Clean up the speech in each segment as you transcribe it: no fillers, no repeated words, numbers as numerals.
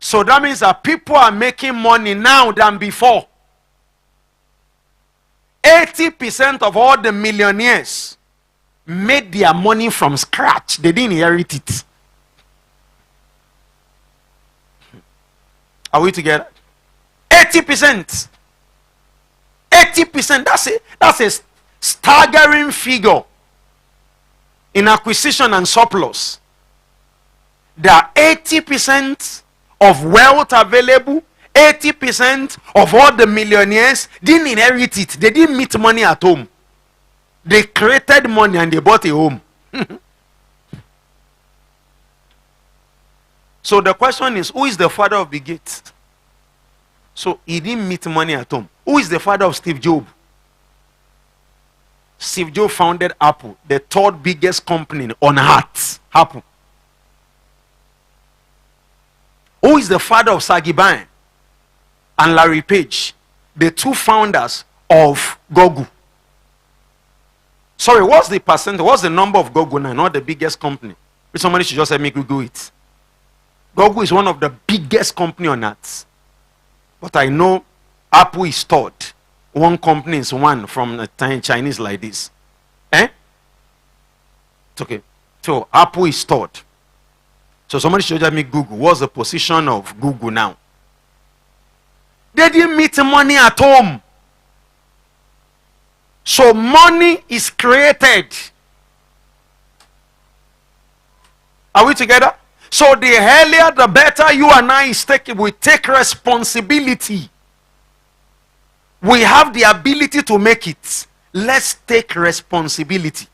So that means that people are making money now than before. 80% of all the millionaires made their money from scratch. They didn't inherit it. Are we together? 80%. 80%. That's a staggering figure in acquisition and surplus. There are 80% of wealth available. 80% of all the millionaires didn't inherit it. They didn't meet money at home. They created money and they bought a home. So the question is, who is the father of Bill Gates? So he didn't meet money at home. Who is the father of Steve Jobs? Steve Jobs founded Apple, the third biggest company on earth. Apple. Who is the father of Sagiban and Larry Page, the two founders of Google? Sorry, what's the percent? What's the number of Google now? Not the biggest company. Somebody should just help me Google it. Google is one of the biggest company on earth. But I know Apple is third. One company is one from the Chinese like this. Eh? It's okay. So Apple is third. So somebody should help me Google. What's the position of Google now? They didn't meet money at home. So money is created. Are we together? So the earlier the better you and I we take responsibility. We have the ability to make it. Let's take responsibility.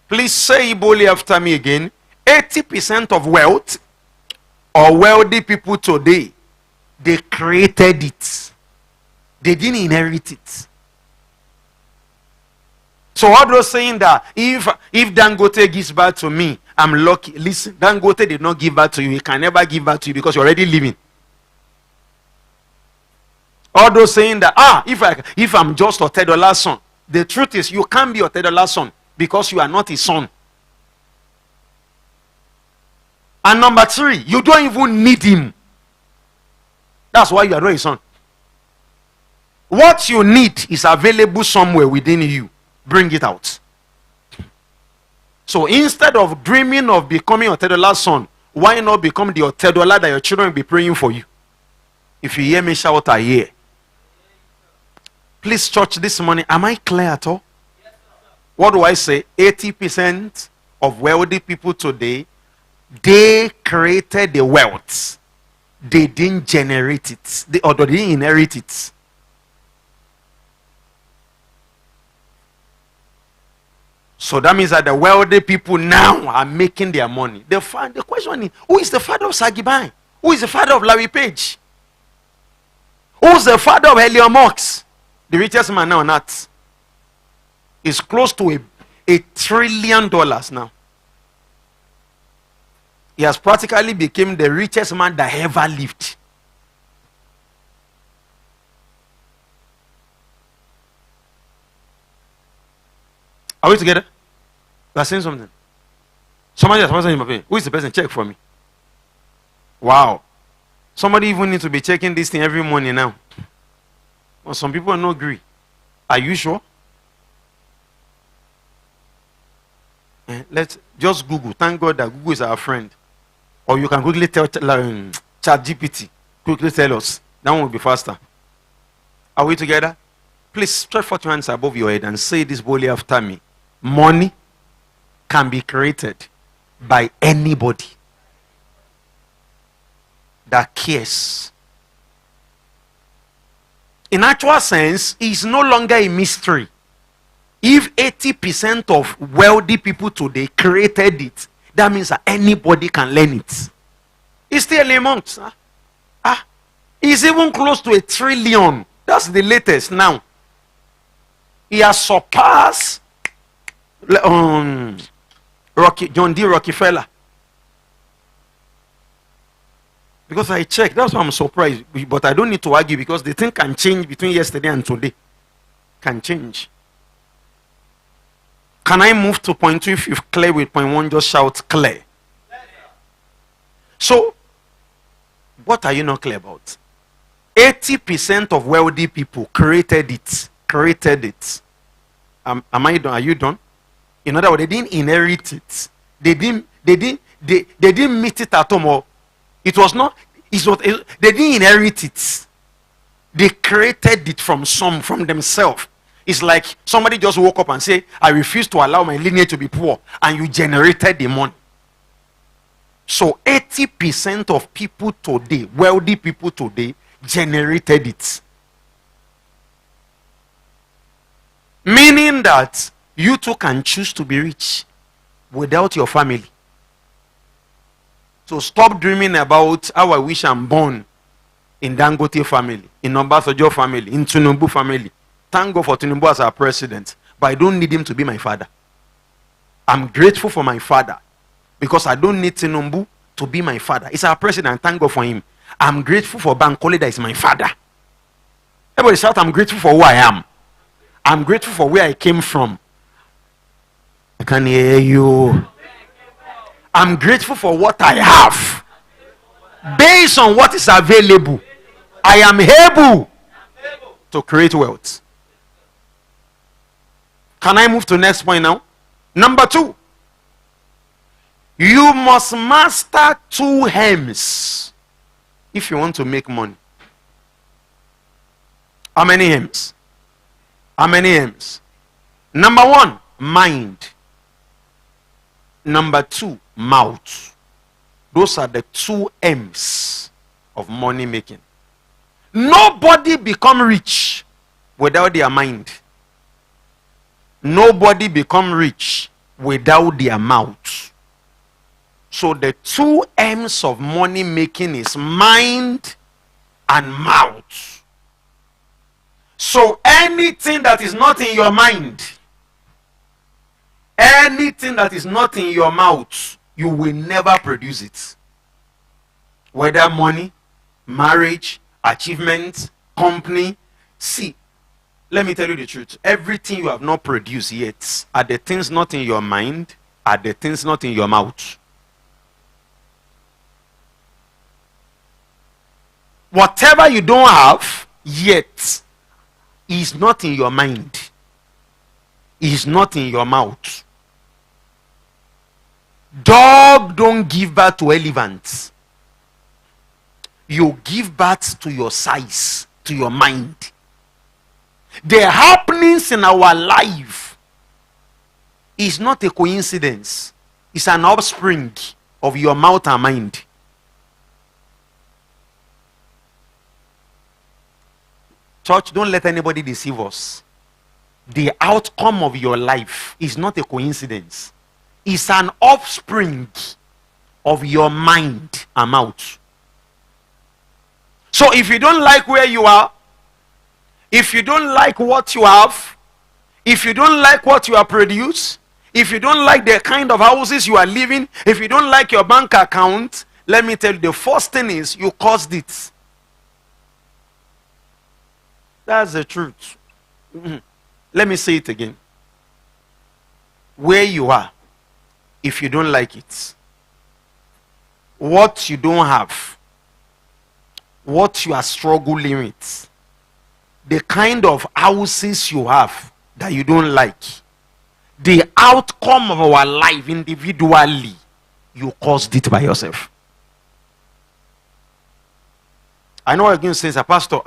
Please say boldly after me again. 80% of wealth or wealthy people today, they created it. They didn't inherit it. So all those saying that if Dangote gives back to me, I'm lucky. Listen, Dangote did not give back to you. He can never give back to you because you're already living. All those saying that if I'm just a $10 son, the truth is you can't be a $10 son because you are not his son. And number 3, you don't even need him. That's why you are not his son. What you need is available somewhere within you. Bring it out. So instead of dreaming of becoming a $10 son, why not become the $10 that your children will be praying for you? If you hear me shout, I hear. Please, church, this morning, am I clear at all? Yes, what do I say? 80% of wealthy people today, they created the wealth. They didn't generate it. They didn't inherit it. So that means that the wealthy people now are making their money. The question is, who is the father of Sagiban? Who is the father of Larry Page? Who's the father of Elon Musk? The richest man now on earth is close to $1 trillion now. He has practically become the richest man that ever lived. Are we together? You are saying something. Somebody has something in my opinion. Who is the person? Check for me. Wow. Somebody even needs to be checking this thing every morning now. Well, some people are not agree. Are you sure? Let's just Google. Thank God that Google is our friend. Or you can quickly tell ChatGPT. Quickly tell us. That one will be faster. Are we together? Please stretch forth your hands above your head and say this boldly after me. Money can be created by anybody that cares. In actual sense, it's no longer a mystery. If 80% of wealthy people today created it, that means that anybody can learn it. It's still a month. It's even close to $1 trillion. That's the latest now. He has surpassed John D. Rockefeller. Because I checked, that's why I'm surprised. But I don't need to argue because the thing can change between yesterday and today. Can change. Can I move to point 2? If you've clear with point 1, just shout clear. So, what are you not clear about? 80% of wealthy people created it. Created it. Am I done? Are you done? In other words, they didn't inherit it. They didn't meet it at home. Or it was not. They didn't inherit it. They created it from themselves. It's like somebody just woke up and say, "I refuse to allow my lineage to be poor," and you generated the money. So 80% of people today, wealthy people today, generated it. Meaning that you too can choose to be rich without your family. So stop dreaming about how I wish I'm born in Dangote family, in Obasanjo family, in Tinubu family. Thank God for Tinubu as our president, but I don't need him to be my father. I'm grateful for my father because I don't need Tinubu to be my father. He's our president. Thank God for him. I'm grateful for Bankole that is my father. Everybody shout, I'm grateful for who I am. I'm grateful for where I came from. I can hear you. I'm grateful for what I have. Based on what is available, I am able to create wealth. Can I move to the next point now? Number 2. You must master 2 hymns if you want to make money. How many hymns? How many hymns? Number 1, mind. Number 2, mouth. Those are the 2 M's of money making. Nobody become rich without their mind. Nobody become rich without their mouth. So the 2 M's of money making is mind and mouth. So anything that is not in your mind, anything that is not in your mouth, you will never produce it. Whether money, marriage, achievement, company. See, let me tell you the truth. Everything you have not produced yet are the things not in your mind, are the things not in your mouth. Whatever you don't have yet is not in your mind, is not in your mouth. Dog don't give birth to elephants. You give birth to your size, to your mind. The happenings in our life is not a coincidence. It's an offspring of your mouth and mind. Church, don't let anybody deceive us. The outcome of your life is not a coincidence. It's an offspring of your mind and mouth. So if you don't like where you are, if you don't like what you have, if you don't like what you have produced, if you don't like the kind of houses you are living, if you don't like your bank account, let me tell you, the first thing is you caused it. That's the truth. Let me say it again. Where you are, if you don't like it, what you don't have, what you are struggling with, the kind of houses you have that you don't like, the outcome of our life individually, you caused it by yourself. I know again says a pastor,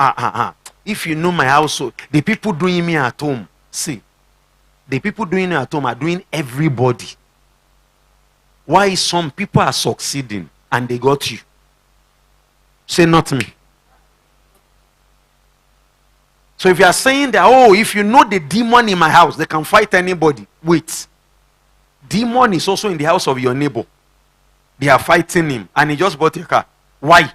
if you know my household, the people doing me at home, see, the people doing it at home are doing everybody. Why some people are succeeding and they got you? Say not me. So if you are saying that, oh, if you know the demon in my house, they can fight anybody. Wait. Demon is also in the house of your neighbor. They are fighting him and he just bought a car. Why?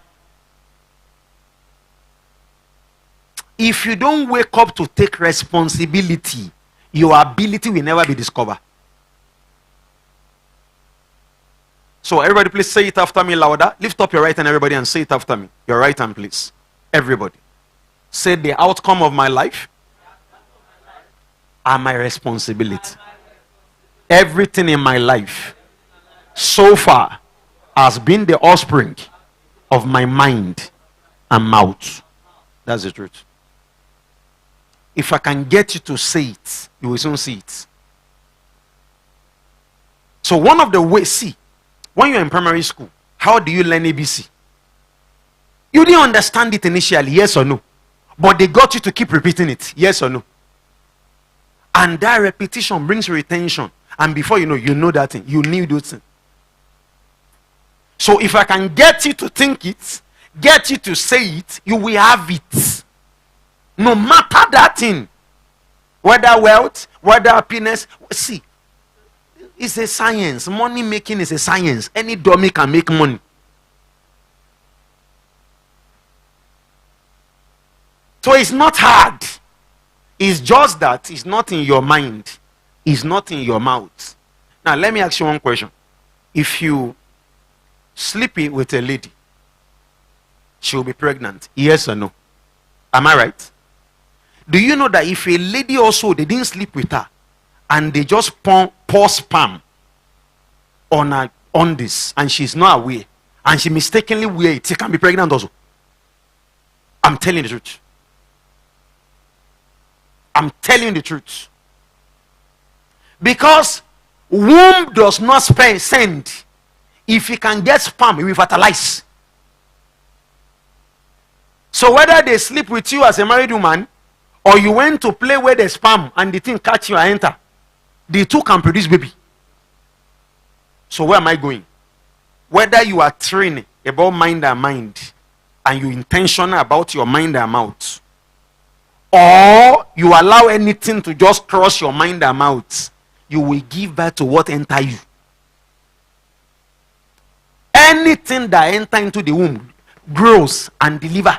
If you don't wake up to take responsibility, your ability will never be discovered. So everybody please say it after me louder. Lift up your right hand, everybody, and say it after me. Your right hand, please. Everybody. Say the outcome of my life are my responsibility. Everything in my life so far has been the offspring of my mind and mouth. That's the truth. If I can get you to say it, you will soon see it. So one of the ways, see, when you're in primary school, how do you learn ABC? You didn't understand it initially, yes or no? But they got you to keep repeating it, yes or no? And that repetition brings retention. And before you know that thing. You knew those things. So if I can get you to think it, get you to say it, you will have it. No matter that thing. Whether wealth, whether happiness. See, it's a science. Money making is a science. Any dummy can make money. So it's not hard. It's just that it's not in your mind. It's not in your mouth. Now, let me ask you one question. If you sleep with a lady, she will be pregnant. Yes or no? Am I right? Do you know that if a lady also, they didn't sleep with her, and they just pour sperm on this, and she's not aware, and she mistakenly wear it, she can be pregnant also? I'm telling the truth. I'm telling the truth. Because womb does not send. If you can get sperm, it will fertilize. So whether they sleep with you as a married woman, or you went to play with the sperm and the thing catch you and enter, the two can produce baby. So where am I going? Whether you are training about mind and mind, and you're intentional about your mind and mouth, or you allow anything to just cross your mind and mouth, you will give birth to what enter you. Anything that enter into the womb grows and deliver.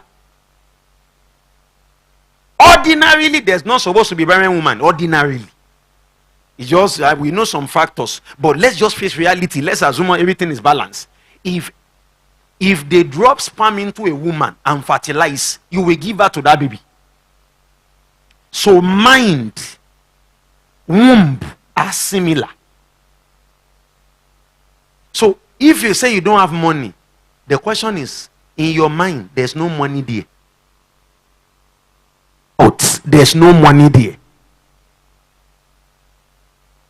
Ordinarily, there's not supposed to be barren woman. Ordinarily, it's just we know some factors, but let's just face reality. Let's assume everything is balanced. If they drop sperm into a woman and fertilize, you will give birth to that baby. So mind, womb are similar. So if you say you don't have money, the question is, in your mind, there's no money there. But there's no money there.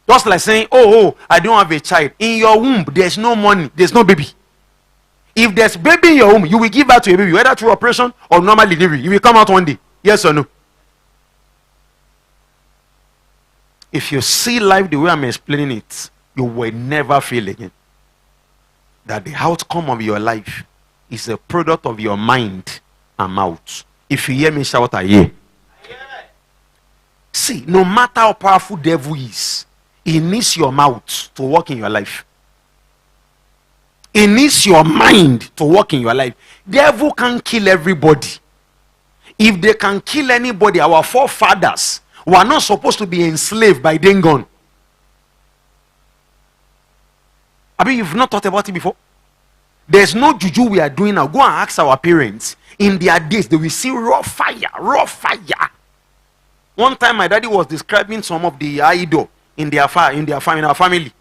Just like saying, oh, I don't have a child. In your womb, there's no money, there's no baby. If there's baby in your womb, you will give birth to a baby, whether through operation or normal delivery. You will come out one day. Yes or no? If you see life the way I'm explaining it, you will never feel again that the outcome of your life is a product of your mind and mouth. If you hear me shout, I hear. See, no matter how powerful devil is, he needs your mouth to work in your life. He needs your mind to work in your life. Devil can kill everybody. If they can kill anybody, our forefathers were not supposed to be enslaved by Dengon. I mean, you've not thought about it before? There's no juju we are doing now. Go and ask our parents. In their days, they will see raw fire, raw fire. One time, my daddy was describing some of the idol in our family.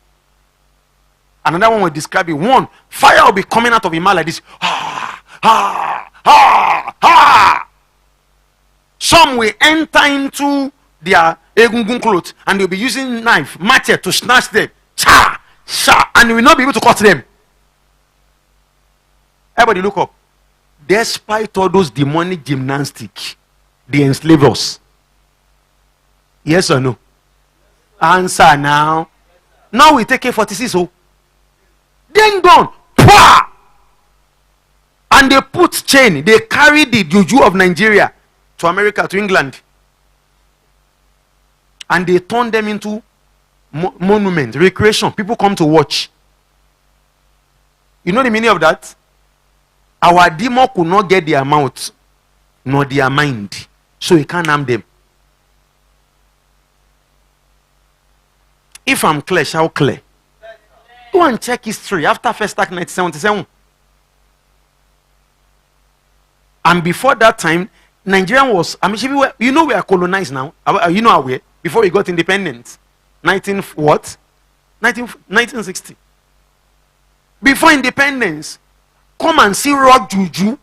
Another one was describing one fire will be coming out of him like this. Ha, ha, ha, ha. Some will enter into their egungun clothes and they'll be using knife, machete to snatch them. Cha, cha, and they will not be able to cut them. Everybody look up. Despite all those demonic gymnastics, they enslave us. Yes or no? Answer now. Now we take A46. Oh. Then gone. Pwah! And they put chain. They carry the juju of Nigeria to America, to England. And they turn them into monument, recreation. People come to watch. You know the meaning of that? Our demon could not get their mouth, nor their mind. So he can't harm them. If I'm clear, shall clear? Go and check history after First Act 1977. And before that time, Nigeria was, I mean, you know we are colonized now. You know how we, before we got independent. 1960. Before independence, come and see rock juju.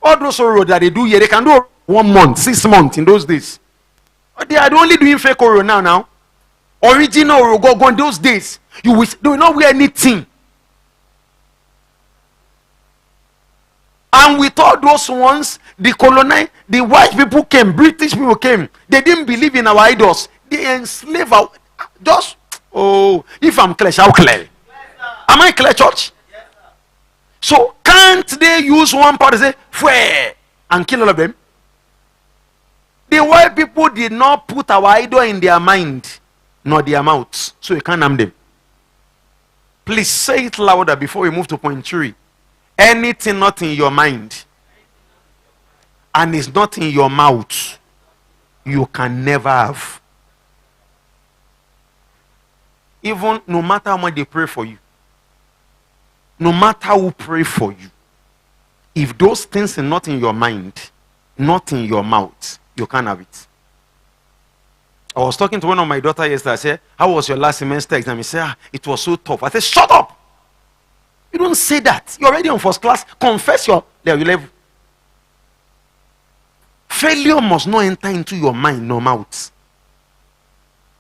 All those road that they do here, they can do 1 month, 6 months in those days. But they are only doing fake oro now. Original oro go in those days. You do not wear anything. And with all those ones, the white people came, British people came. They didn't believe in our idols. They enslaved our, just, if I'm clear, how clear? Am I clear, church? So can't they use one part to say, "Fwe," and kill all of them? The white people did not put our idol in their mind, nor their mouths. So you can't harm them. Please say it louder before we move to point 3. Anything not in your mind and is not in your mouth, you can never have. Even no matter how much they pray for you, no matter who pray for you, if those things are not in your mind, not in your mouth, you can't have it. I was talking to one of my daughters yesterday. I said, "How was your last semester exam?" He said, "It was so tough." I said, "Shut up! You don't say that. You're already on first class. Confess your level." Failure must not enter into your mind nor mouth.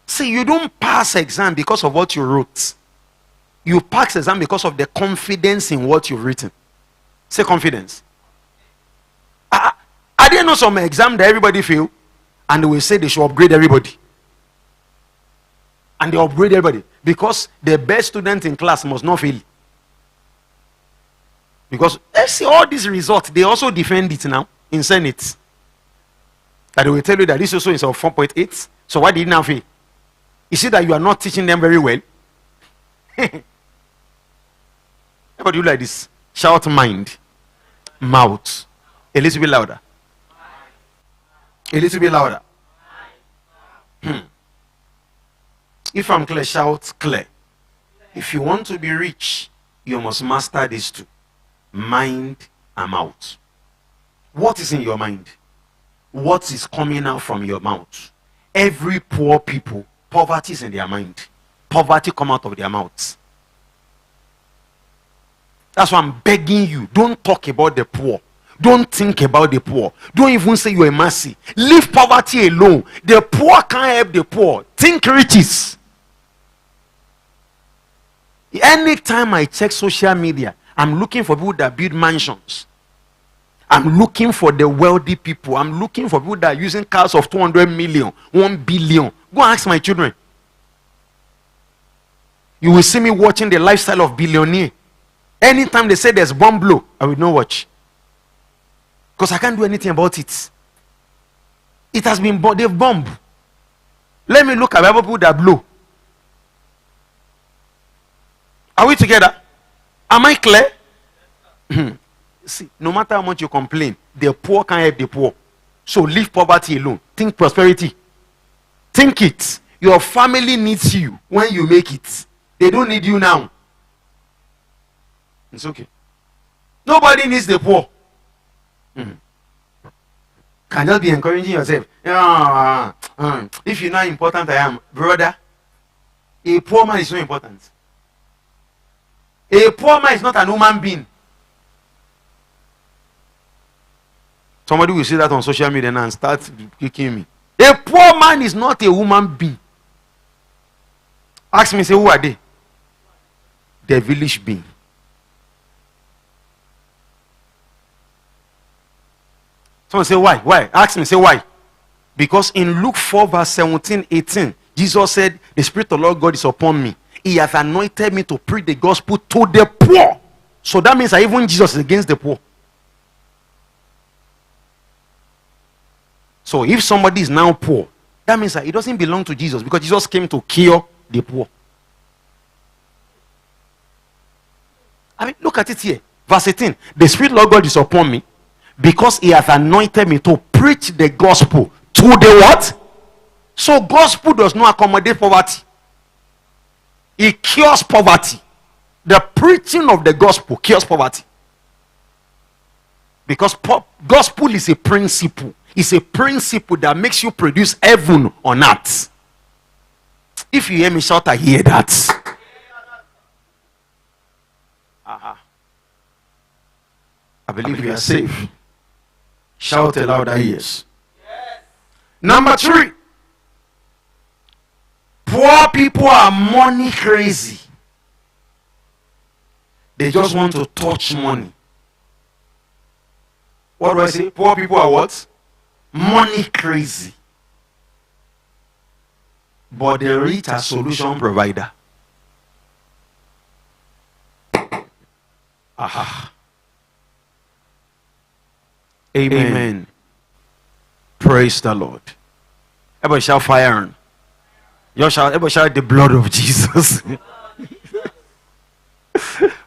See, you don't pass exam because of what you wrote. You pass exam because of the confidence in what you've written. Say confidence. I didn't know some exam that everybody fail, and they will say they should upgrade everybody. And they upgrade everybody because the best student in class must not fail. Because let's see all these results, they also defend it now in Senate. That they will tell you that this also is of 4.8. So why did it now fail? You see that you are not teaching them very well. Everybody do like this. Shout mind. Mouth. A little bit louder. A little bit louder. If I'm clear, shout clear. If you want to be rich, you must master these two. Mind and mouth. What is in your mind? What is coming out from your mouth? Every poor people, poverty is in their mind. Poverty come out of their mouths. That's why I'm begging you, don't talk about the poor. Don't think about the poor. Don't even say you're a mercy. Leave poverty alone. The poor can't help the poor. Think riches. Anytime I check social media, I'm looking for people that build mansions. I'm looking for the wealthy people. I'm looking for people that are using cars of 200 million, 1 billion. Go ask my children. You will see me watching the lifestyle of billionaire. Anytime they say there's bomb blow, I will not watch. Because I can't do anything about it. It has been they've bombed. Let me look at people that blow. Are we together? Am I clear? See, no matter how much you complain, the poor can't help the poor. So leave poverty alone. Think prosperity. Think it. Your family needs you when you make it. They don't need you now. It's okay. Nobody needs the poor. Can just be encouraging yourself. If you know how important I am, brother, a poor man is so important. A poor man is not an human being. Somebody will see that on social media and start kicking me. A poor man is not a human being. Ask me, say, who are they? The village being. Someone say, why? Why? Ask me, say, why? Because in Luke 4 verse 17, 18, Jesus said, the Spirit of the Lord God is upon me. He has anointed me to preach the gospel to the poor. So that means that even Jesus is against the poor. So if somebody is now poor, that means that it doesn't belong to Jesus, because Jesus came to cure the poor. I mean, look at it here. Verse 18. The Spirit of the Lord God is upon me, because he has anointed me to preach the gospel to the what? So gospel does not accommodate poverty. It cures poverty. The preaching of the gospel cures poverty. Because gospel is a principle. It's a principle that makes you produce heaven on earth. If you hear me shout, I hear that. I believe you are safe. Shout a louder yes. Number 3. Poor people are money crazy. They just want to touch money. What do I say? Poor people are what? Money crazy. But the rich are solution provider. Aha. Amen. Praise the Lord. Everybody shout fire. Everybody shout the blood of Jesus.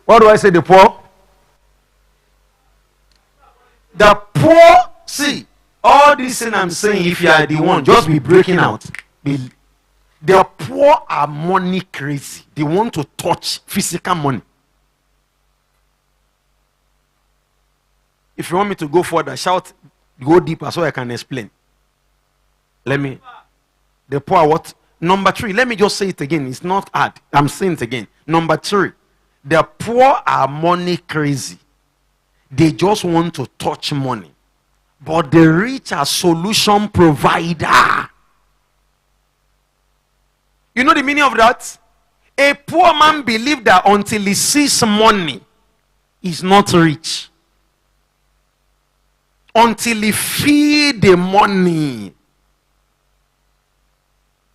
What do I say? The poor? The poor, see, all this thing I'm saying, if you are the one, just be breaking out. The poor are money crazy. They want to touch physical money. If you want me to go further, shout, go deeper so I can explain. The poor what? Number 3, let me just say it again. It's not hard. I'm saying it again. Number 3, the poor are money crazy. They just want to touch money. But the rich are solution provider. You know the meaning of that? A poor man believes that until he sees money, he's not rich. Until he feeds the money.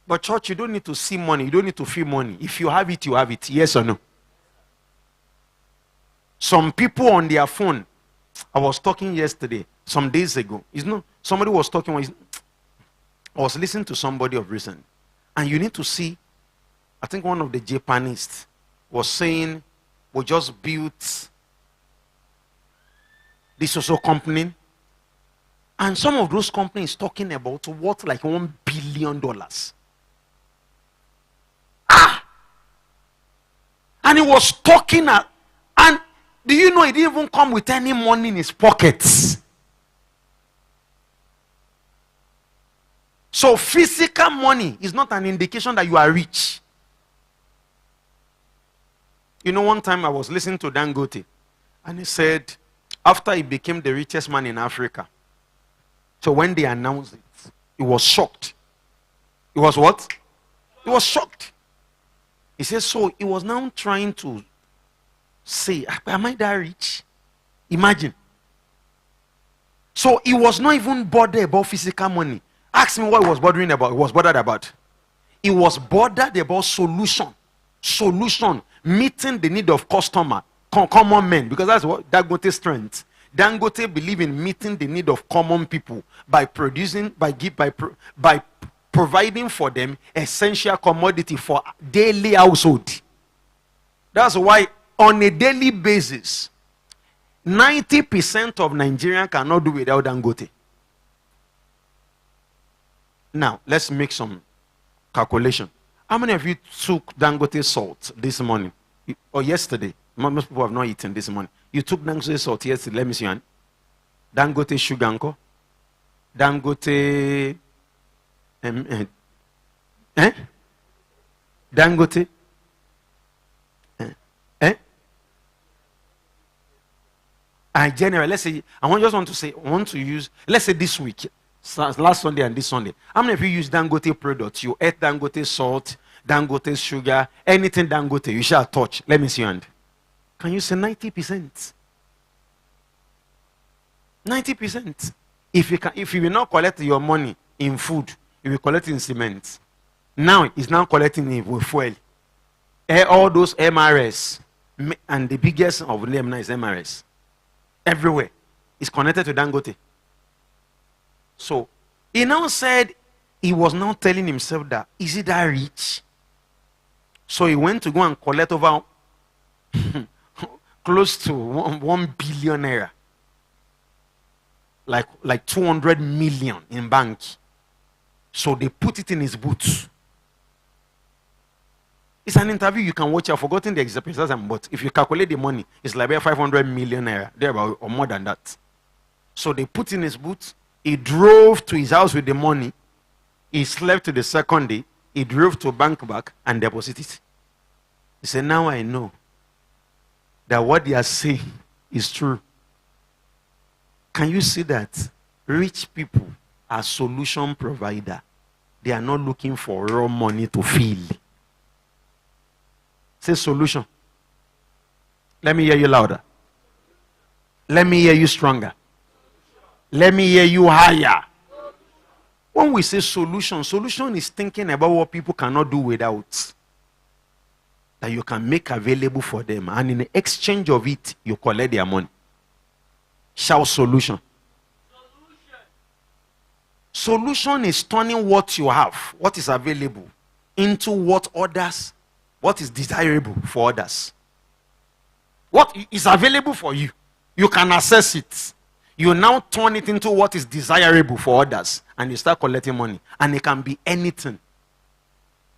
But church, you don't need to see money. You don't need to feel money. If you have it, you have it. Yes or no? Some people on their phone, I was talking yesterday, some days ago. Somebody was talking, I was listening to somebody of recent. And you need to see, I think one of the Japanists was saying, we just built this social company. And some of those companies talking about what, like $1 billion. And he was talking and do you know he didn't even come with any money in his pockets? So physical money is not an indication that you are rich. You know, one time I was listening to Dangote and he said after he became the richest man in Africa, so when they announced it, he was shocked. He was what? He was shocked. He says, so he was now trying to say, am I that rich? Imagine. So he was not even bothered about physical money. Ask me what he was bothering about. He was bothered about. He was bothered about solution. Solution. Meeting the need of customer. Common men. Because that's what Dangote's strength. Dangote believe in meeting the need of common people by providing for them essential commodity for daily household. That's why on a daily basis 90% of Nigerians cannot do without Dangote. Now let's make some calculation. How many of you took Dangote salt this morning or yesterday? Most people have not eaten this morning. You took Dangote salt yesterday. Let me see. Dangote sugar uncle. Dangote Dangote generally, let's say I want to use, let's say this week, last Sunday and this Sunday. How many of you use Dangote products? You ate Dangote salt, Dangote sugar, anything Dangote you shall touch. Let me see your hand. Can you say 90%? 90%. If you will not collect your money in food, you will collect in cement. Now it's now collecting in fuel. All those MRS, and the biggest of them now is MRS. Everywhere is connected to Dangote. So he now said he was now telling himself that is he that rich? So he went to go and collect over close to 1 billion naira. Like 200 million in bank. So they put it in his boots. It's an interview you can watch. I've forgotten the exact percentage, but if you calculate the money, it's like 500 million naira, thereabout, or more than that. So they put in his boots. He drove to his house with the money. He slept to the second day. He drove to bank back and deposited it. He said, now I know that what they are saying is true. Can you see that rich people are solution provider? They are not looking for raw money to fill. Say solution. Let me hear you louder. Let me hear you stronger. Let me hear you higher. When we say solution, solution is thinking about what people cannot do without. That you can make available for them. And in exchange of it, you collect their money. Shout solution. Solution is turning what you have, what is available, into what is desirable for others. What is available for you, you can access it. You now turn it into what is desirable for others, and you start collecting money. And it can be anything.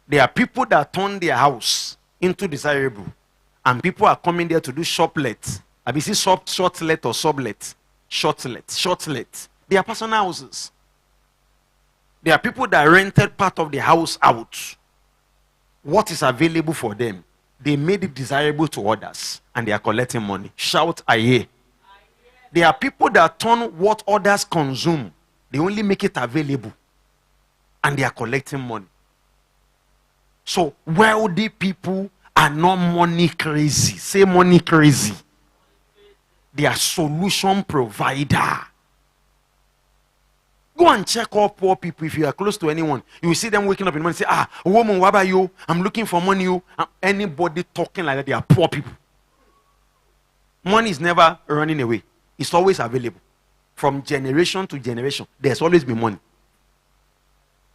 There are people that turn their house into desirable, and people are coming there to do shoplet. Have you seen shortlet or sublet? Shortlet. They are personal houses. There are people that rented part of the house out. What is available for them, they made it desirable to others, and they are collecting money. Shout, I hear. There are people that turn what others consume, they only make it available, and they are collecting money. So wealthy people are not money crazy. Say money crazy. They are solution provider. Go and check all poor people. If you are close to anyone, you will see them waking up in the morning and say, woman, what about you? I'm looking for money. You. Anybody talking like that, they are poor people. Money is never running away. It's always available. From generation to generation, there's always been money.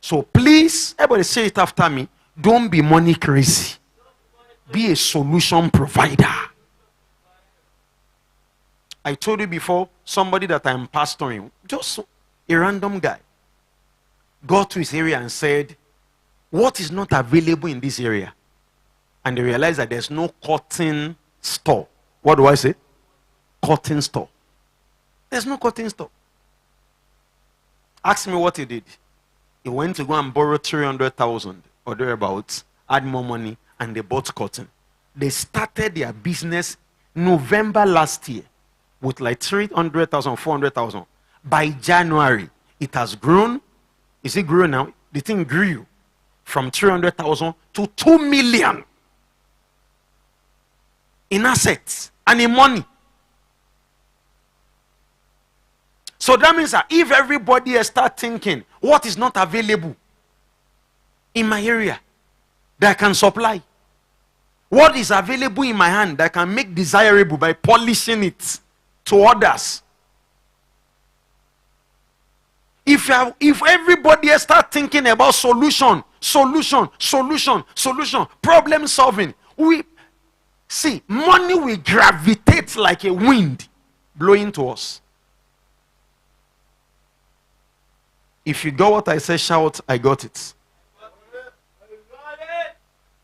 So please, everybody say it after me. Don't be money crazy. Be a solution provider. I told you before, somebody that I'm pastoring, just a random guy, got to his area and said, what is not available in this area? And they realized that there's no cotton store. What do I say? Cotton store. There's no cotton store. Ask me what he did. He went to go and borrow 300,000 or thereabouts, add more money, and they bought cotton. They started their business November last year with like 300,000, 400,000. By January, it has grown. Is it grown now? The thing grew from 300,000 to 2 million in assets and in money. So that means that if everybody start thinking, what is not available in my area that I can supply? What is available in my hand that I can make desirable by polishing it to others? If everybody start thinking about solution, problem solving, money will gravitate like a wind blowing to us. If you got what I say, shout, I got it.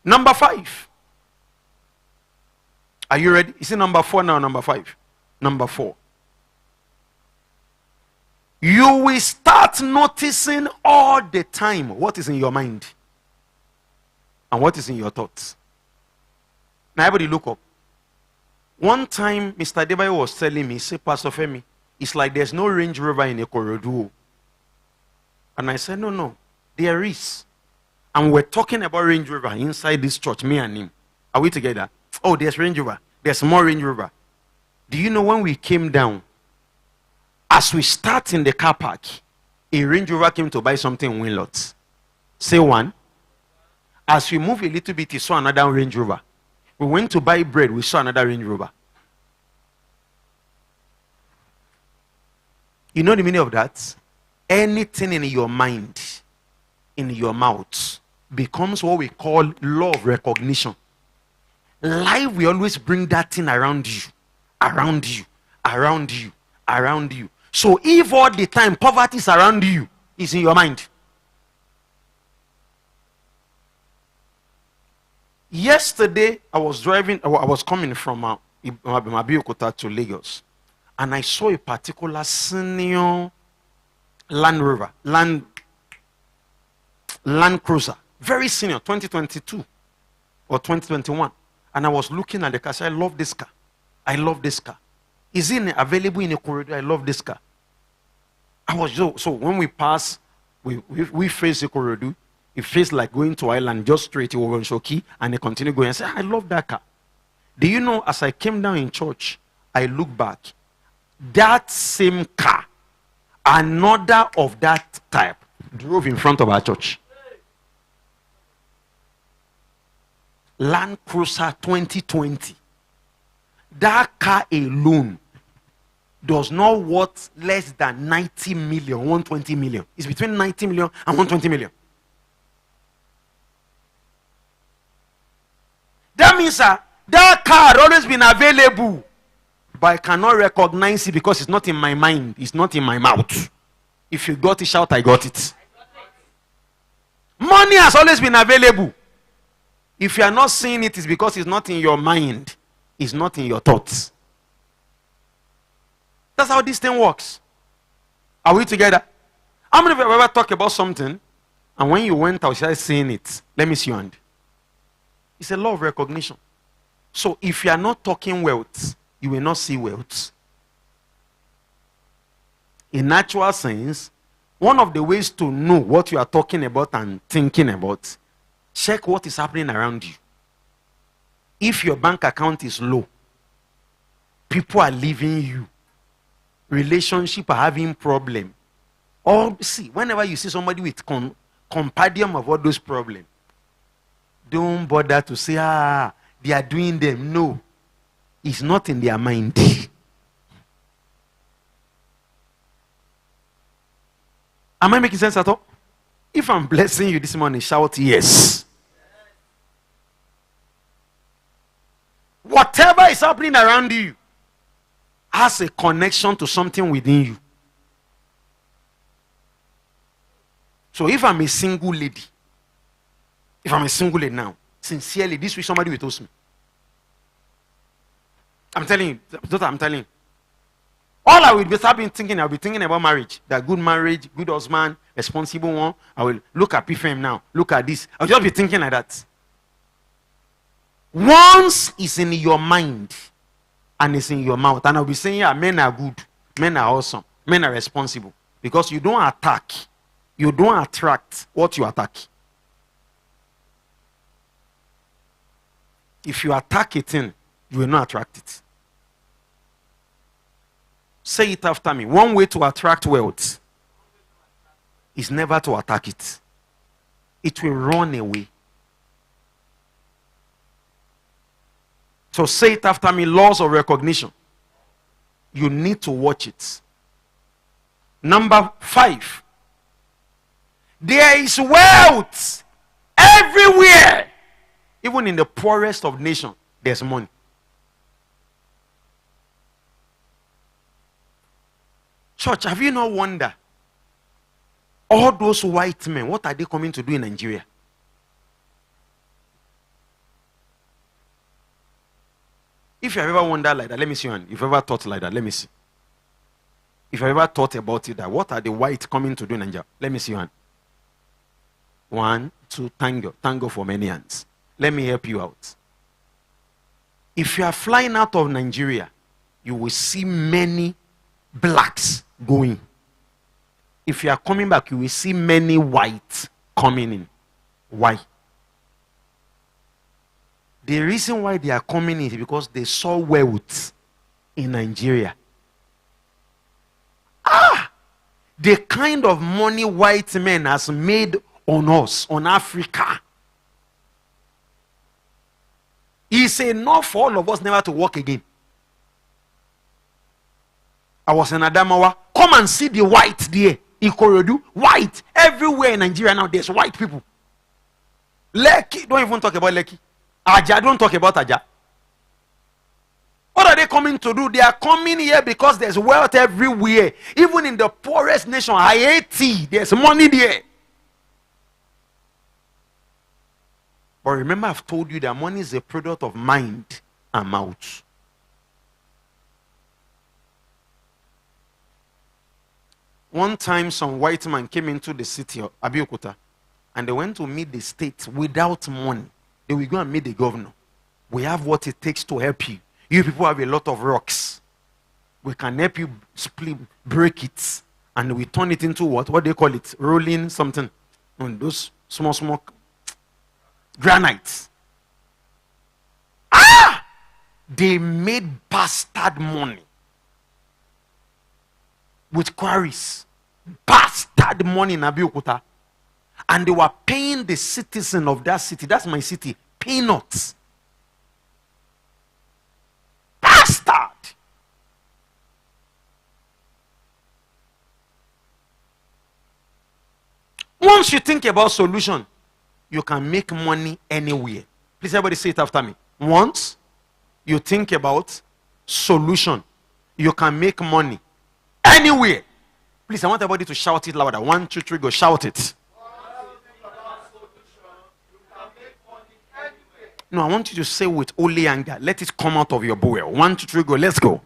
Number 5. Are you ready? Is it number 4 now, number 5? Number 4. You will start noticing all the time what is in your mind and what is in your thoughts. Now everybody look up. One time, Mr. Debayo was telling me, he said, Pastor Femi, it's like there's no Range Rover in a corridor. And I said, no, there is. And we're talking about Range Rover inside this church, me and him. Are we together? Oh, there's Range Rover. There's more Range Rover. Do you know when we came down, as we start in the car park, a Range Rover came to buy something in Winlots. Say one. As we move a little bit, he saw another Range Rover. We went to buy bread, we saw another Range Rover. You know the meaning of that? Anything in your mind, in your mouth, becomes what we call law of recognition. Life will always bring that thing around you, around you, around you, around you. So if all the time poverty is around you, it's in your mind. Yesterday, I was coming from Abiokota to Lagos, and I saw a particular senior Land Rover, Land Cruiser, very senior, 2022 or 2021. And I was looking at the car. I said, I love this car. I love this car. Is it available in a corridor? I love this car. I was so when we pass, we face Ikorodu. It feels like going to Ireland just straight to Shoki, and they continue going and say, I love that car. Do you know, as I came down in church, I look back, that same car, another of that type, drove in front of our church. Land Cruiser 2020. That car alone does not worth less than 90 million, 120 million. It's between 90 million and 120 million. That means that car had always been available, but I cannot recognize it because it's not in my mind. It's not in my mouth. If you got it, shout, I got it. Money has always been available. If you are not seeing it, it's because it's not in your mind. It's not in your thoughts. That's how this thing works. Are we together? How many of you have ever talked about something, and when you went out, you started seeing it? Let me see your hand. It's a law of recognition. So if you are not talking wealth, you will not see wealth. In natural sense, one of the ways to know what you are talking about and thinking about, check what is happening around you. If your bank account is low, people are leaving you, relationship are having problem. Or see, whenever you see somebody with compendium of all those problems, don't bother to say, they are doing them. No, it's not in their mind. Am I making sense at all? If I'm blessing you this morning, shout yes. Whatever is happening around you has a connection to something within you. So if I'm a single lady, now, sincerely, this week somebody will toast me. I'm telling you. All I will be thinking, I'll be thinking about marriage. That good marriage, good husband, responsible one. I will look at PFM now. Look at this. I'll just be thinking like that. Once it's in your mind and it's in your mouth, and I'll be saying, yeah, men are good, men are awesome, men are responsible. Because you don't attack, you don't attract what you attack. If you attack it in, you will not attract it. Say it after me. One way to attract wealth is never to attack it. It will run away. So say it after me. Laws of recognition. You need to watch it. Number 5. There is wealth everywhere. Even in the poorest of nations, there's money. Church, have you not wondered? All those white men, what are they coming to do in Nigeria? If you have ever wondered like that, let me see you. If you've ever thought like that, let me see. If you've ever thought about it, that what are the white coming to do in Nigeria? Let me see you. 1, 2, tango for many hands. Let me help you out. If you are flying out of Nigeria, you will see many blacks going. If you are coming back, you will see many whites coming in. Why? The reason why they are coming in is because they saw wealth in Nigeria. The kind of money white men has made on us, on Africa, is enough for all of us never to work again. I was in Adamawa. Come and see the white there. Ikorodu, white. Everywhere in Nigeria now, there's white people. Lekki, don't even talk about Lekki. Aja, don't talk about Aja. What are they coming to do? They are coming here because there's wealth everywhere. Even in the poorest nation, Haiti, there's money there. But remember, I've told you that money is a product of mind and mouth. One time, some white man came into the city of Abeokuta, and they went to meet the state without money. They will go and meet the governor. We have what it takes to help you. You people have a lot of rocks. We can help you split, break it, and we turn it into what? What do they call it? Rolling something. On those small granites. They made bastard money with quarries. Bastard money in Abeokuta. And they were paying the citizen of that city, that's my city, peanuts. Bastard. Once you think about solution, you can make money anywhere. Please, everybody say it after me. Once you think about solution, you can make money anywhere. Please, I want everybody to shout it louder. 1, 2, 3, go. Shout it. No, I want you to say with holy anger. Let it come out of your bowel. 1, 2, 3, go. Let's go.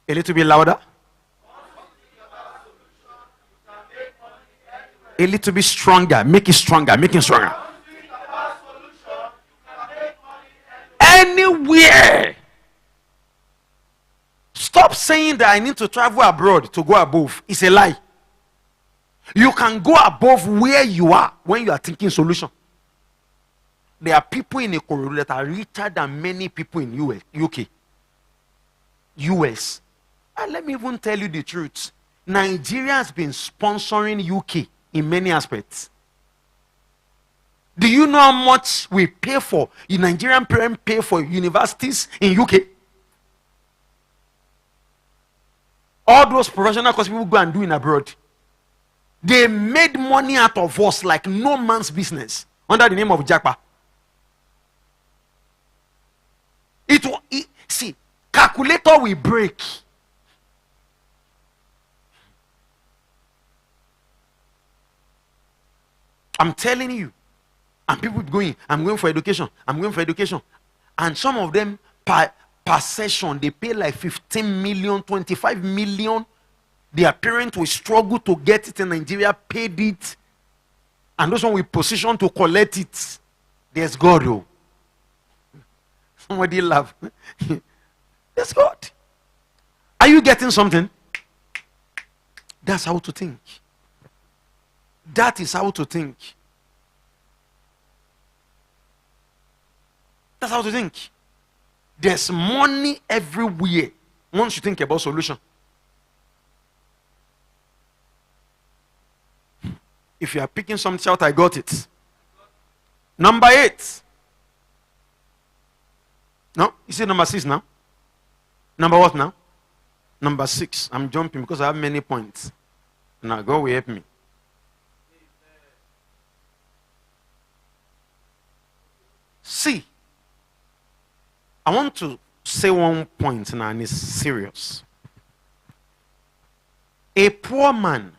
A little bit louder. A little bit stronger. Make it stronger. Make it stronger. Anywhere. Stop saying that I need to travel abroad to go above. It's a lie. You can go above where you are when you are thinking solution. There are people in Ikorodu that are richer than many people in US, UK. US. And let me even tell you the truth. Nigeria has been sponsoring UK in many aspects. Do you know how much we pay for? Nigerian parents pay for universities in UK. All those professional courses people go and do in abroad. They made money out of us like no man's business under the name of Japa. See, calculator will break. I'm telling you. And people going, I'm going for education. I'm going for education. And some of them per session, they pay like 15 million, 25 million. Their parents will struggle to get it in Nigeria, paid it. And those one will position to collect it. There's God, though. Somebody laugh. There's God. Are you getting something? That's how to think. That is how to think. That's how to think. There's money everywhere once you think about solution. If you are picking something, shout, I got it. Number 8. No? You see number 6 now? Number what now? Number 6. I'm jumping because I have many points. Now God will help me. See, I want to say one point now, and it's serious. A poor man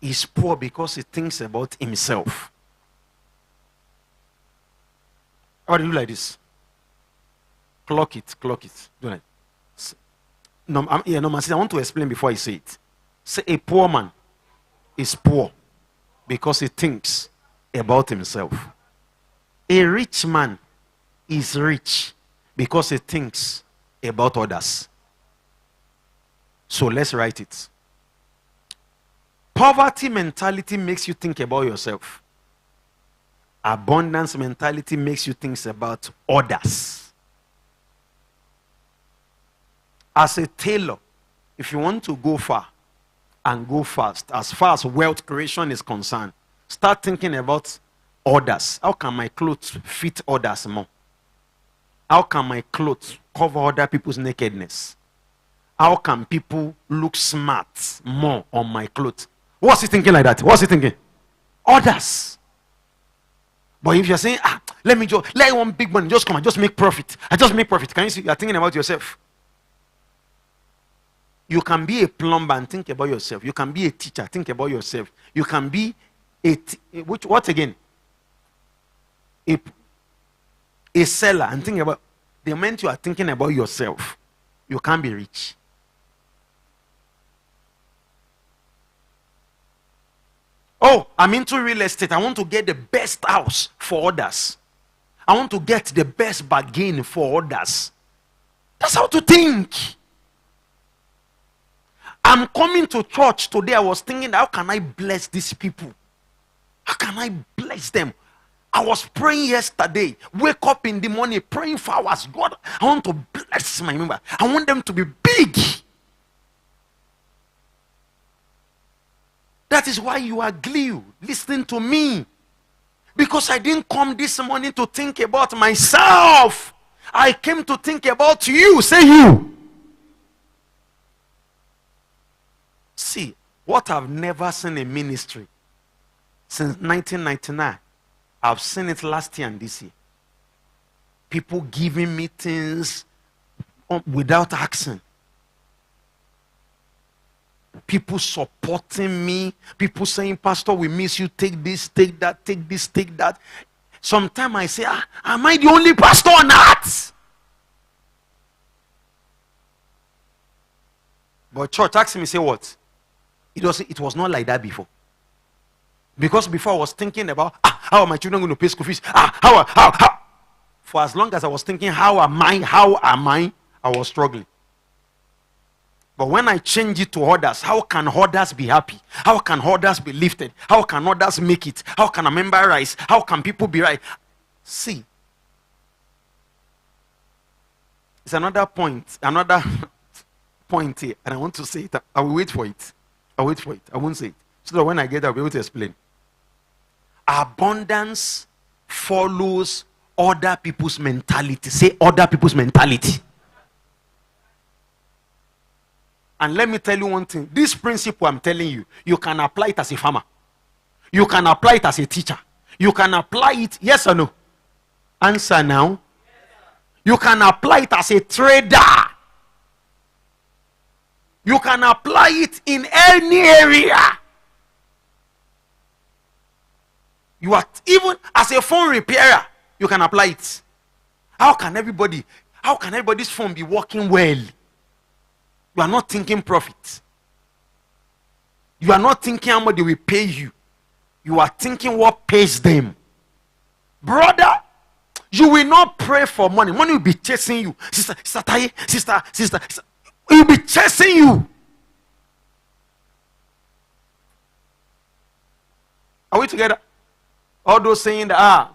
is poor because he thinks about himself. How do you do like this? Clock it. Do that. No, I want to explain before I say it. Say a poor man is poor because he thinks about himself. A rich man is rich because he thinks about others. So let's write it. Poverty mentality makes you think about yourself. Abundance mentality makes you think about others. As a tailor, if you want to go far and go fast, as far as wealth creation is concerned, start thinking about others. How can my clothes fit others more? How can my clothes cover other people's nakedness? How can people look smart more on my clothes? What's he thinking like that? What's he thinking? Others. But if you're saying, let one big money just come and just make profit. I just make profit. Can you see? You're thinking about yourself. You can be a plumber and think about yourself. You can be a teacher, think about yourself. You can be what again? A seller and think about the moment you are thinking about yourself, you can't be rich. Oh, I'm into real estate. I want to get the best house for others. I want to get the best bargain for others. That's how to think. I'm coming to church today. I was thinking, how can I bless these people? How can I bless them? I was praying yesterday. Wake up in the morning, praying for hours. God, I want to bless my member. I want them to be big. That is why you are glued, listening to me. Because I didn't come this morning to think about myself. I came to think about you. Say you. See, what I've never seen in ministry since 1999, I've seen it last year and this year. People giving me things without asking. People supporting me. People saying, Pastor, we miss you. Take this, take that, take this, take that. Sometimes I say, am I the only pastor on earth? But church asked me, say what? It was not like that before. Because before I was thinking about, how are my children going to pay school fees? How? For as long as I was thinking, how am I was struggling. But when I change it to others, how can others be happy? How can others be lifted? How can others make it? How can a member rise? How can people be right? See, it's another point here, and I want to say it. I will wait for it. I won't say it. So that when I get there, I'll be able to explain. Abundance follows other people's mentality. Say other people's mentality. And let me tell you one thing. This principle I'm telling you, you can apply it as a farmer. You can apply it as a teacher. You can apply it, yes or no? Answer now. You can apply it as a trader. You can apply it in any area. You are as a phone repairer, you can apply it. How can everybody's phone be working well? You are not thinking profit. You are not thinking how much they will pay you. You are thinking what pays them. Brother, you will not pray for money. Money will be chasing you. Sister, it will be chasing you. Are we together? All those saying that,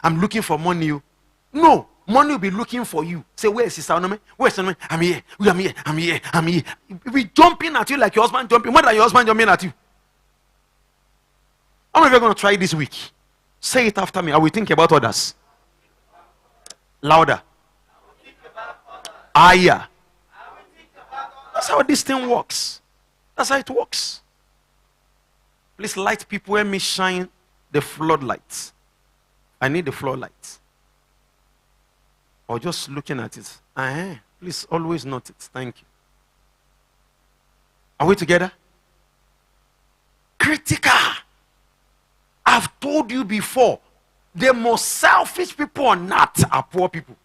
I'm looking for money. No, money will be looking for you. Say, where is Sister Onome? Where is Onome? I'm here. If we jumping at you like your husband jumping, more than your husband jumping at you. How many of you are going to try this week? Say it after me. I will think about others. Louder. Higher. That's how this thing works. That's how it works. Please, light people, let me shine the floodlights. I need the floodlights. Or just looking at it. Please always note it. Thank you. Are we together? Critical. I've told you before, the most selfish people on earth are poor people.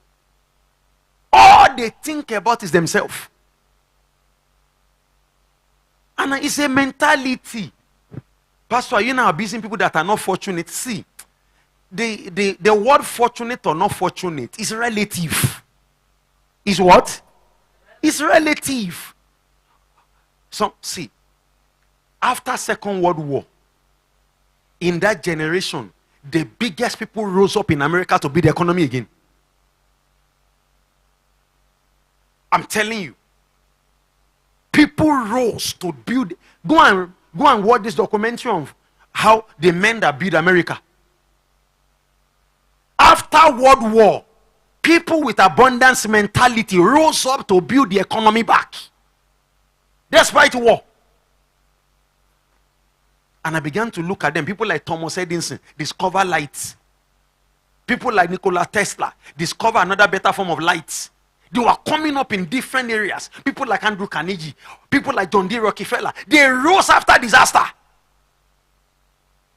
All they think about is themselves. And it's a mentality. Pastor, you know, abusing people that are not fortunate. See, the word fortunate or not fortunate is relative. Is what? It's relative. So, see, after Second World War, in that generation, the biggest people rose up in America to build the economy again. I'm telling you. People rose to build. Go and watch this documentary of how the men that built America. After World War, people with abundance mentality rose up to build the economy back. Despite war. And I began to look at them. People like Thomas Edison discover lights. People like Nikola Tesla discover another better form of lights. They were coming up in different areas. People like Andrew Carnegie, people like John D. Rockefeller, they rose after disaster.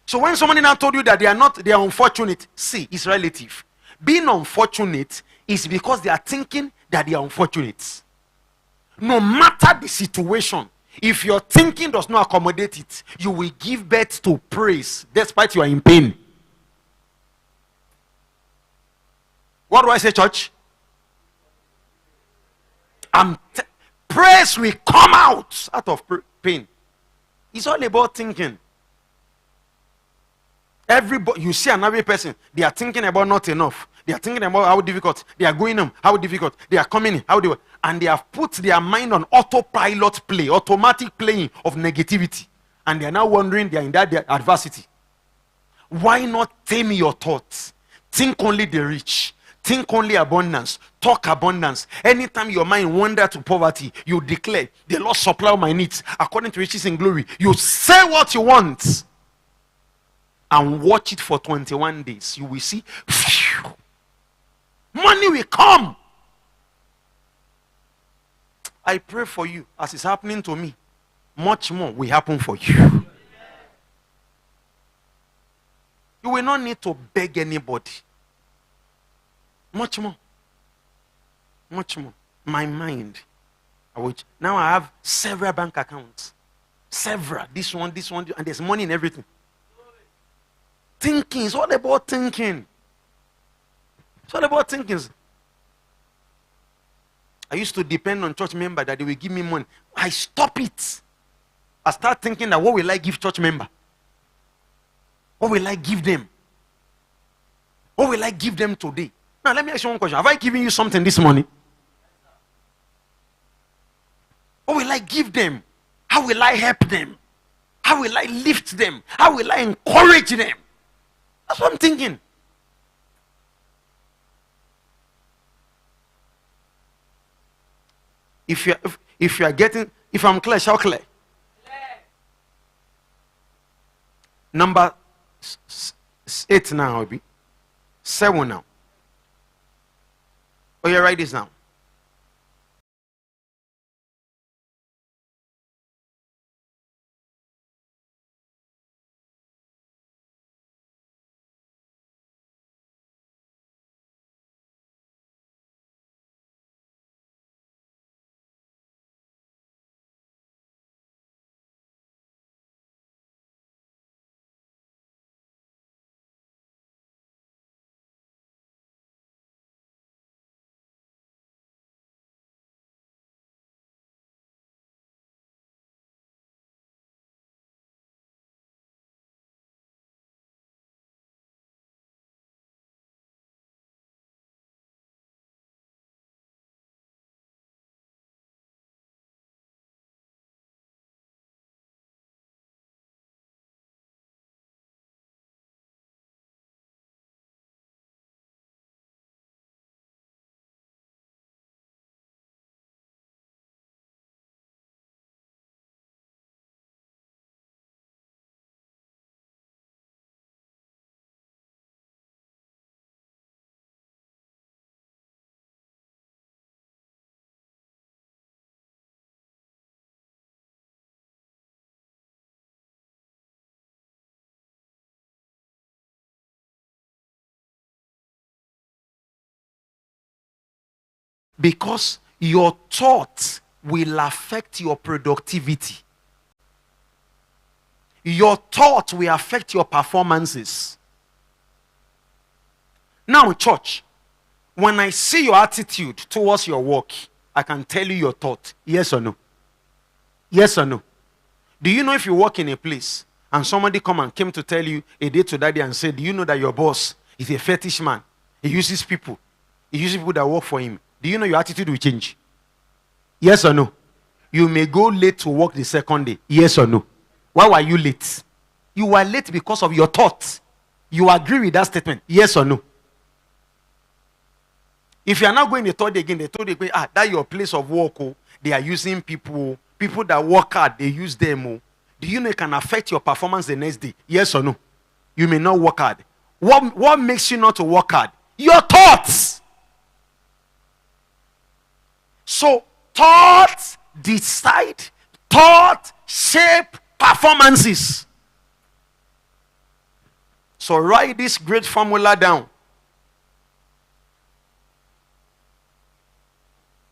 So when somebody now told you that they are unfortunate, see, it's relative. Being unfortunate is because they are thinking that they are unfortunate. No matter the situation, if your thinking does not accommodate it, you will give birth to praise despite you are in pain. What do I say, church? Praise will come out of pain. It's all about thinking. Everybody, you see another person, they are thinking about not enough. They are thinking about how difficult. They are going in, how difficult. They are coming in, how they were. And they have put their mind on autopilot play, automatic playing of negativity. And they are now wondering they are in that adversity. Why not tame your thoughts? Think only the rich. Think only abundance. Talk abundance. Anytime your mind wanders to poverty, you declare, the Lord supply my needs according to riches in glory. You say what you want and watch it for 21 days. You will see, phew, money will come. I pray for you as it's happening to me. Much more will happen for you. You will not need to beg anybody. Much more. Much more. My mind. Now I have several bank accounts. Several. This one, and there's money in everything. Thinking. It's all about thinking. It's all about thinking. I used to depend on church member that they will give me money. I stop it. I start thinking that what will I give church member? What will I give them? What will I give them today? Now let me ask you one question. Have I given you something this morning? What will I give them? How will I help them? How will I lift them? How will I encourage them? That's what I'm thinking. If I'm clear, shout clear. Number 8 now, Obi. 7 now. Oh, yeah, write this down. Because your thoughts will affect your productivity. Your thoughts will affect your performances. Now, church, when I see your attitude towards your work, I can tell you your thought. Yes or no? Yes or no? Do you know if you work in a place and somebody came to tell you a day to that day and said, do you know that your boss is a fetish man? He uses people. He uses people that work for him. Do you know your attitude will change? Yes or no? You may go late to work the second day. Yes or no? Why were you late? You were late because of your thoughts. You agree with that statement? Yes or no? If you are not going the third day again, they told you, that your place of work, they are using people that work hard, they use them. Do you know it can affect your performance the next day? Yes or no? You may not work hard. What makes you not to work hard? Your thoughts. So thoughts decide, thoughts shape performances. So write this great formula down.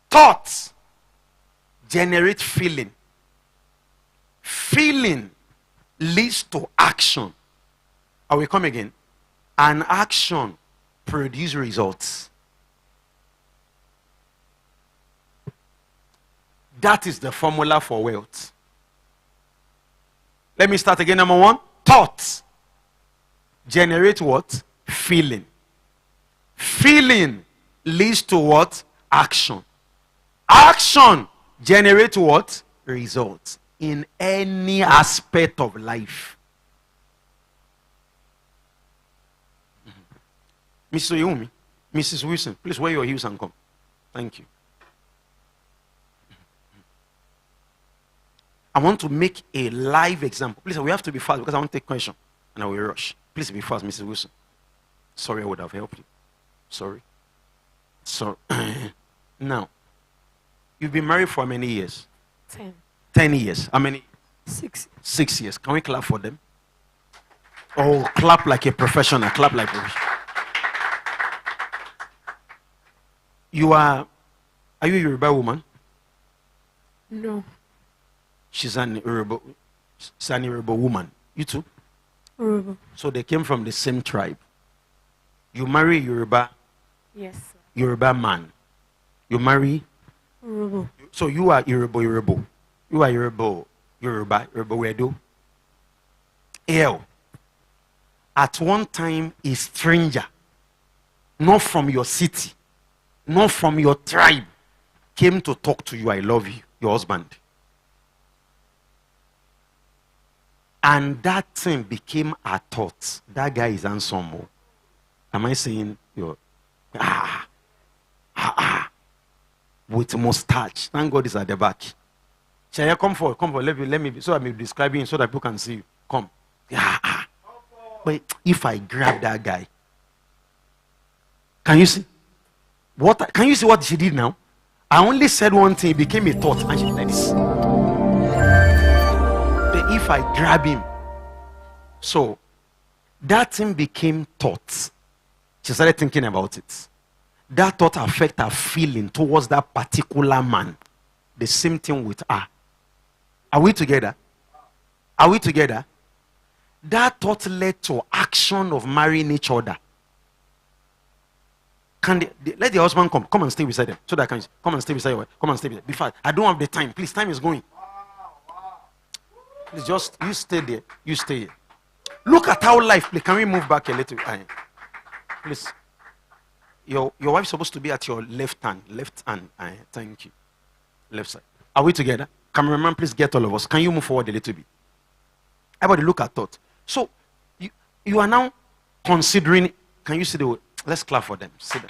Thoughts generate feeling. Feeling leads to action. I will come again. And action produces results. That is the formula for wealth. Let me start again. Number one, thoughts generate what? Feeling. Feeling leads to what? Action. Action generates what? Results in any aspect of life. Mrs. Oyumi, Mrs. Wilson, please wear your heels and come. Thank you. I want to make a live example. Please, we have to be fast because I want to take question and I will rush. Please be fast, Mrs. Wilson. Sorry, I would have helped you. Sorry. So, now, you've been married for how many years? 10. 10 years. How many? 6. 6 years. Can we clap for them? Oh, clap like a professional. Clap like a professional. Are you a Yoruba woman? No. She's an Yoruba woman. You too? Yoruba. So they came from the same tribe. You marry Yoruba? Yes, sir. Yoruba man. You marry? Yoruba. So you are Yoruba. You are Yoruba Wedo. L. At one time, a stranger, not from your city, not from your tribe, came to talk to you. I love you, your husband. And that thing became a thought. That guy is handsome. Am I saying with mustache? Thank God it's at the back. Shall I come forward? Come forward. Let me so I may describe him so that people can see you. Come. But if I grab that guy, can you see? Can you see what she did now? I only said one thing, it became a thought, and she did like this. But if I grab him, so that thing became thoughts. She started thinking about it. That thought affect her feeling towards that particular man. The same thing with her. Are we together? Are we together? That thought led to action of marrying each other. Let the husband come and stay beside them so that I can come and stay beside you. Come and stay beside. Be fast. I don't have the time. Please, time is going. Please, just you stay there. You stay here. Look at how life play. Can we move back a little? Please. Your wife's supposed to be at your left hand. Left hand. Thank you. Left side. Are we together? Cameraman, please get all of us. Can you move forward a little bit? Everybody look at thought. So you are now considering. Can you see the? Let's clap for them. See them.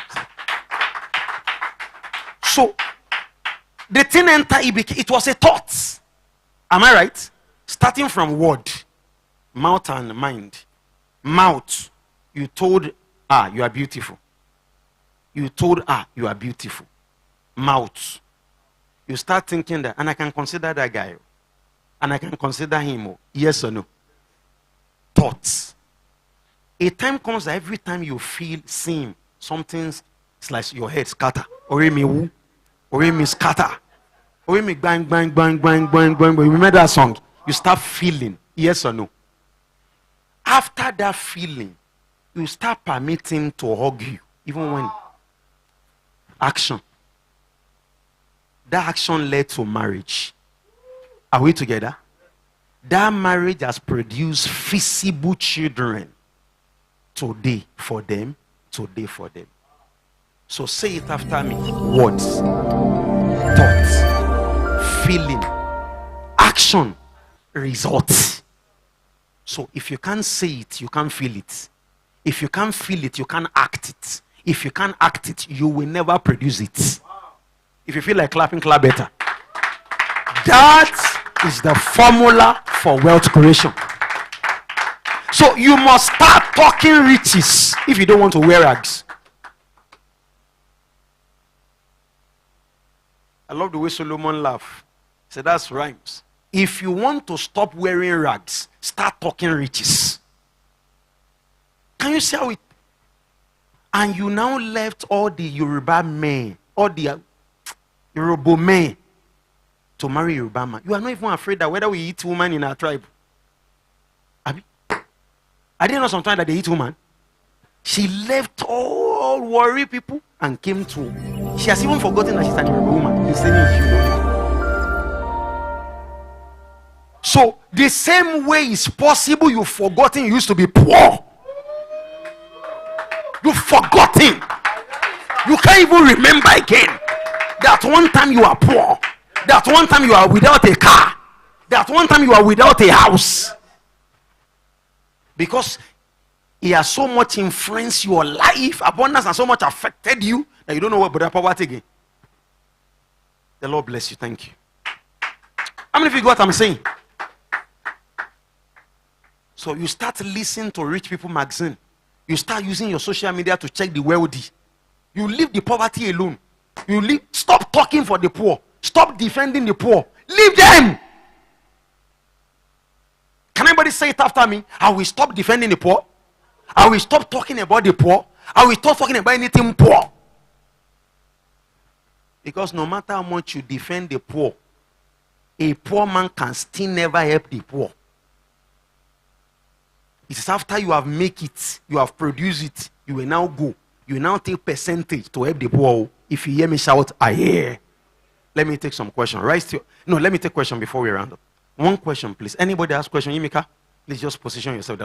So the thing enter. It was a thought. Am I right? Starting from word, mouth and mind. Mouth, you told you are beautiful. You told you are beautiful. Mouth, you start thinking that, and I can consider that guy, and I can consider him. Yes or no? Thoughts. A time comes that every time you see him, something's like your head scatter. Or me scatter. Or me bang, bang, bang, bang, bang, bang. You remember that song? You start feeling. Yes or no? After that feeling, you start permitting to hug you. Even when action. That action led to marriage. Are we together? That marriage has produced feasible children. Today for them, today for them. So say it after me. Words, thoughts, feeling, action, results. So if you can't say it, you can't feel it. If you can't feel it, you can't act it. If you can't act it, you will never produce it. If you feel like clapping, clap better. That is the formula for wealth creation. So you must start talking riches if you don't want to wear rags. I love the way Solomon laughed. He said, that's rhymes. If you want to stop wearing rags, start talking riches. Can you see how it? And you now left all the Yoruba men, all the Yoruba men to marry Yoruba man. You are not even afraid that whether we eat woman in our tribe. I didn't know sometimes that they eat woman. She left all worry people and came to. She has even forgotten that she's an Yoruba woman. He's saying you. So the same way it's possible you've forgotten you used to be poor. You've forgotten. You can't even remember again. That one time you are poor. That one time you are without a car. That one time you are without a house. Because he has so much influenced your life, abundance, and so much affected you that you don't know what brother poverty again. The Lord bless you. Thank you. How many of you got what I'm saying? So you start listening to Rich People magazine. You start using your social media to check the wealthy. You leave the poverty alone. Stop talking for the poor. Stop defending the poor. Leave them. Can anybody say it after me? I will stop defending the poor. I will stop talking about the poor. I will stop talking about anything poor. Because no matter how much you defend the poor, a poor man can still never help the poor. It is after you have make it, you have produced it, you will now go. You will now take percentage to help the poor. If you hear me shout, I hear. Let me take some question. Let me take question before we round up. One question, please. Anybody ask question? Yimika, please just position yourself.